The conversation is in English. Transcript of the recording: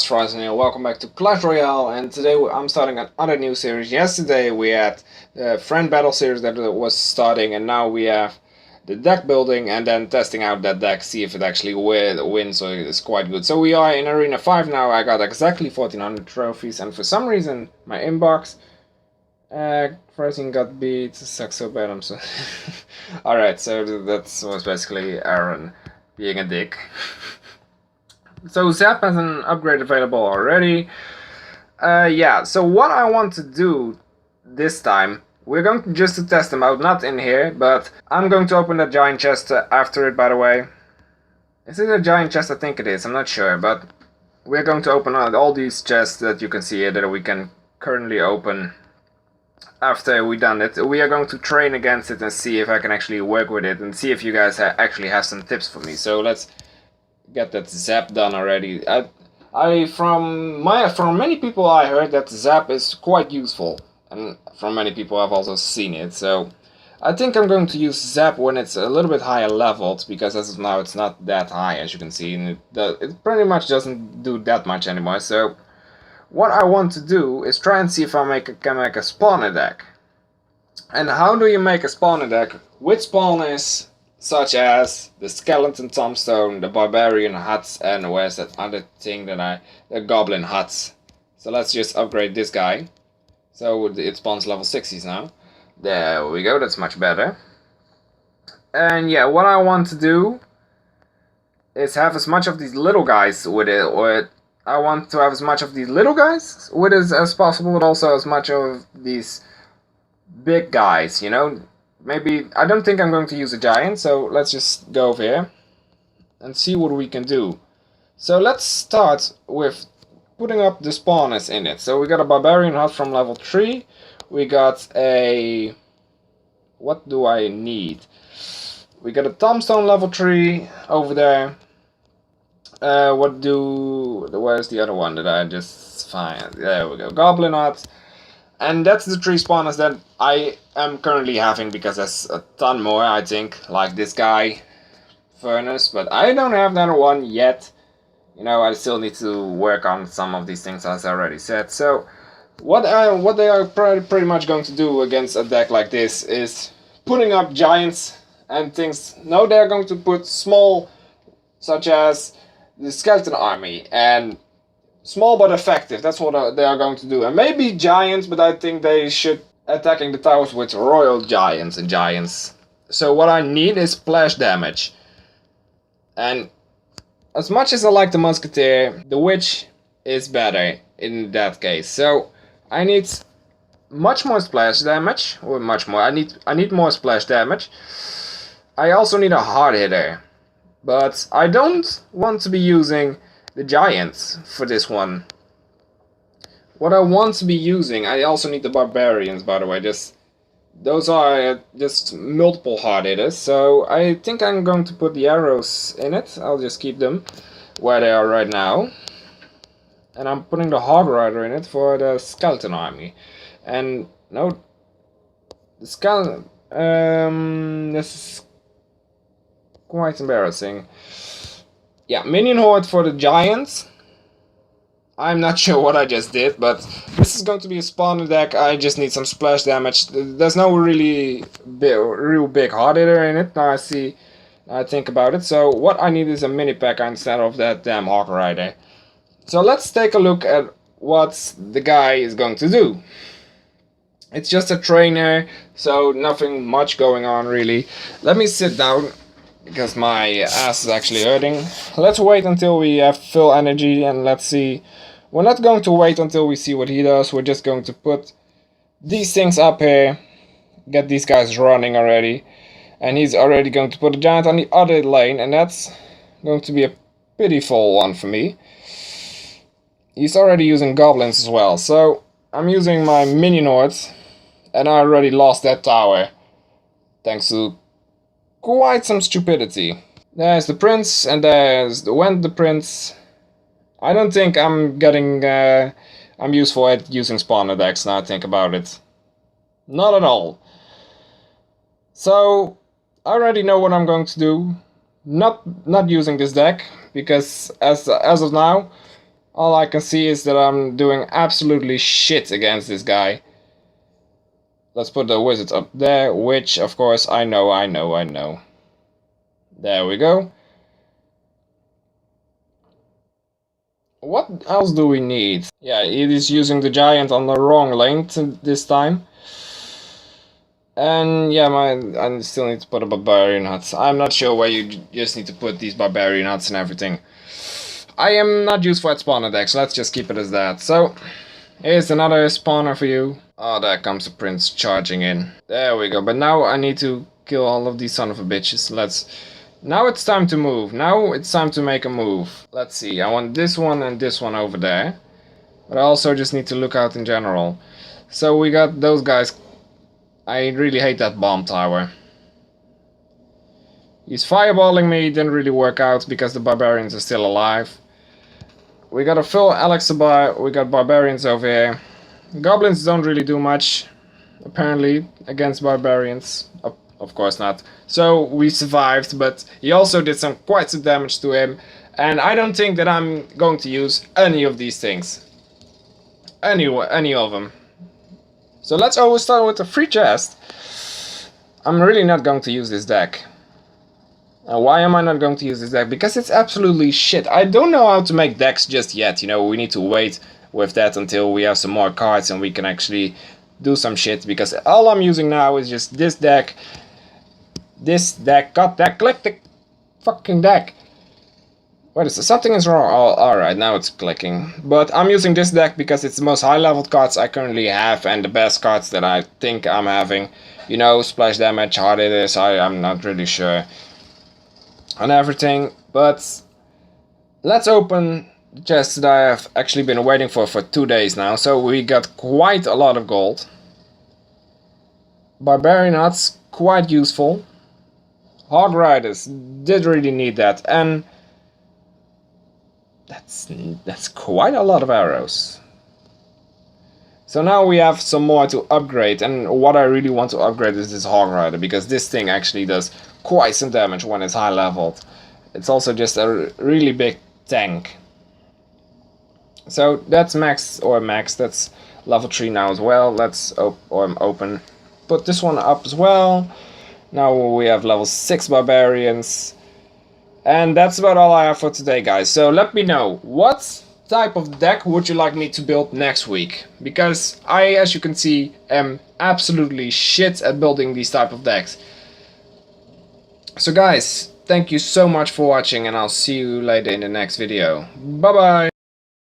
Rising here, welcome back to Clash Royale, and today I'm starting another new series. Yesterday we had the friend battle series that was starting, and now we have the deck building and then testing out that deck, see if it actually wins, so it's quite good. So we are in Arena 5 now. I got exactly 1400 trophies, and for some reason my inbox Rising got beat. It sucks so bad, I'm so... Alright, so that was basically Aaron being a dick. So Zap has an upgrade available already. Yeah, so what I want to do this time, we're going to just to test them out, not in here, but I'm going to open the giant chest after it, by the way. Is it a giant chest? I think it is, I'm not sure, but we're going to open all these chests that you can see here that we can currently open after we done it. We are going to train against it and see if I can actually work with it and see if you guys actually have some tips for me. So let's get that Zap done already. From many people I heard that Zap is quite useful, and from many people I've also seen it, so I think I'm going to use Zap when it's a little bit higher leveled, because as of now it's not that high, as you can see, and it pretty much doesn't do that much anymore. So what I want to do is try and see if I can make a spawner deck. And how do you make a spawner deck with spawners such as the skeleton tombstone, the barbarian huts, and where's that other thing that the goblin huts? So let's just upgrade this guy. So it spawns level 60s now. There we go, that's much better. And yeah, what I want to do is have as much of these little guys with it, or I want to have as much of these little guys with it as possible, but also as much of these big guys, you know? Maybe, I don't think I'm going to use a giant, so let's just go over here and see what we can do. So let's start with putting up the spawners in it. So we got a barbarian hut from level 3. We got a... what do I need? We got a tombstone level 3 over there. Where's the other one that I just find? There we go, goblin hut. And that's the 3 spawners that I am currently having, because there's a ton more, I think, like this guy, furnace, but I don't have that one yet. You know, I still need to work on some of these things, as I already said. So what they are pretty much going to do against a deck like this is putting up giants and things. No, they're going to put small, such as the skeleton army, and small but effective, that's what they are going to do. And maybe giants, but I think they should attacking the towers with royal giants and giants. So what I need is splash damage. And as much as I like the musketeer, the witch is better in that case. So I need much more splash damage, or much more. I need more splash damage. I also need a hard hitter, but I don't want to be using the giants for this one. What I want to be using, I also need the barbarians, by the way. Those are just multiple hard hitters, so I think I'm going to put the arrows in it. I'll just keep them where they are right now. And I'm putting the hog rider in it for the skeleton army. And no, the skeleton, this is quite embarrassing. Yeah, minion horde for the giants. I'm not sure what I just did, but this is going to be a spawner deck. I just need some splash damage. There's no real big hard hitter in it. Now I think about it. So what I need is a mini packer instead of that damn hog rider. So let's take a look at what the guy is going to do. It's just a trainer, so nothing much going on really. Let me sit down, because my ass is actually hurting. Let's wait until we have full energy, and let's see. We're not going to wait until we see what he does. We're just going to put these things up here, get these guys running already, and he's already going to put a giant on the other lane, and that's going to be a pitiful one for me. He's already using goblins as well, so I'm using my minion hordes, and I already lost that tower thanks to quite some stupidity. There's the prince, and there's the prince. I don't think I'm I'm useful at using spawner decks now I think about it. Not at all. So I already know what I'm going to do. Not using this deck, because as of now All I can see is that I'm doing absolutely shit against this guy. Let's put the wizards up there, which of course I know. There we go. What else do we need? Yeah, it is using the giant on the wrong lane this time. And yeah, I still need to put a barbarian hut. I'm not sure where you just need to put these barbarian huts and everything. I am not used for that spawner deck, so let's just keep it as that. So, here's another spawner for you. Oh, there comes the prince charging in. There we go, but now I need to kill all of these son of a bitches. Now it's time to move. Now it's time to make a move. Let's see, I want this one and this one over there. But I also just need to look out in general. So we got those guys. I really hate that bomb tower. He's fireballing me, didn't really work out because the barbarians are still alive. We got a full Alexabar, we got barbarians over here. Goblins don't really do much, apparently, against barbarians. Of course not. So we survived, but he also did quite some damage to him. And I don't think that I'm going to use any of these things. Any of them. So let's always start with a free chest. I'm really not going to use this deck. Why am I not going to use this deck? Because it's absolutely shit. I don't know how to make decks just yet. You know, we need to wait with that until we have some more cards and we can actually do some shit. Because all I'm using now is just this deck. This deck. God, that click the fucking deck. What is this? Something is wrong. Oh, alright, now it's clicking. But I'm using this deck because it's the most high-leveled cards I currently have and the best cards that I think I'm having. You know, splash damage, hard it is, I'm not really sure on everything. But let's open the chest that I have actually been waiting for 2 days now. So we got quite a lot of gold. Barbarian huts, quite useful. Hog Riders, did really need that. And that's quite a lot of arrows. So now we have some more to upgrade, and what I really want to upgrade is this Hog Rider, because this thing actually does quite some damage when it's high leveled. It's also just a really big tank. So that's max, that's level 3 now as well. Let's open, put this one up as well. Now we have level 6 barbarians. And that's about all I have for today, guys. So let me know, what type of deck would you like me to build next week? Because I, as you can see, am absolutely shit at building these type of decks. So guys, thank you so much for watching, and I'll see you later in the next video. Bye bye!